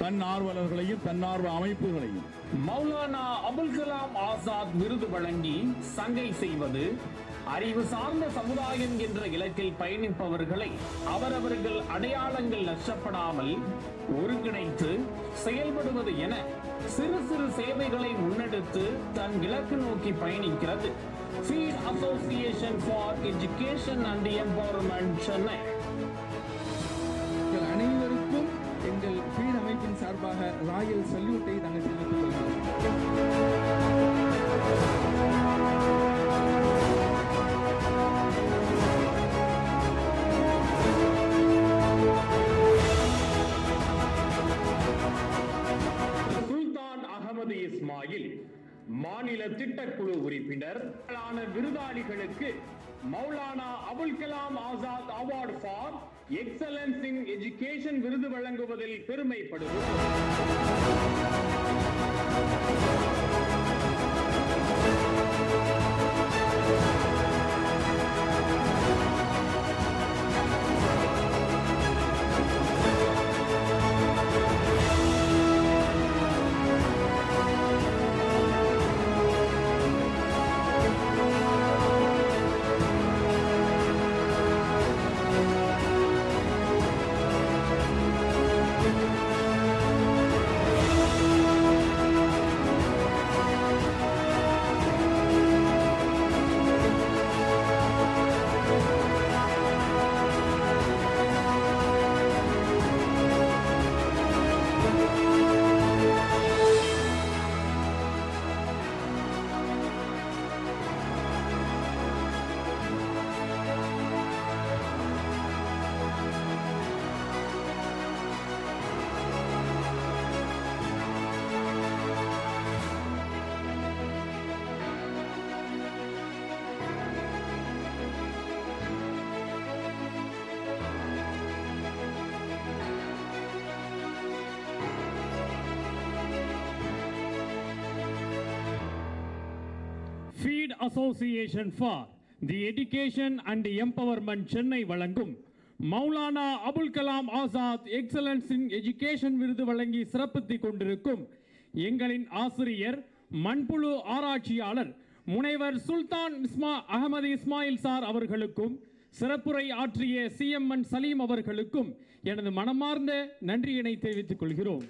தன்னார்வலர்களையும் தன்னார்வ அமைப்புகளையும் மௌலானா அபுல் கலாம் ஆசாத் விருது வழங்கி சங்கை செய்வது, அறிவு சார்ந்த சமுதாயம் என்ற இலக்கில் பயணிப்பவர்களை அவரவர்கள் அடையாளங்கள் நஷ்டப்படாமல் ஒருங்கிணைத்து செயல்படுவது என சிறு சிறு சேவைகளை முன்னெடுத்து தன் இலக்கு நோக்கி பயணிக்கிறது FEED association for education and empowerment Chennai. அனைவருக்கும் எங்கள் ஃபீட் அமைப்பின் சார்பாக ராயல் சல்யூட்டை நாங்கள் தெரிவித்துக் கொள்கிறோம். சுல்தான் அகமது இஸ்மாயில் மாநில திட்டக்குழு உறுப்பினர் விருதாளிகளுக்கு Maulana Abul Kalam Azad award for excellence in education விருது வழங்குவதில் பெருமைப்படுவோம். FEED association for the education and empowerment Chennai வழங்கும் Maulana Abul Kalam Azad excellence in education விருது வழங்கி சிறப்பித்துக் கொண்டிருக்கும் எங்களின் ஆசிரியர், மண்புழு ஆராய்ச்சியாளர் முனைவர் சுல்தான் அகமது இஸ்மாயில் சார் அவர்களுக்கும், சிறப்புரை ஆற்றிய CMN சலீம் அவர்களுக்கும் எனது மனமார்ந்த நன்றியினை தெரிவித்துக் கொள்கிறோம்.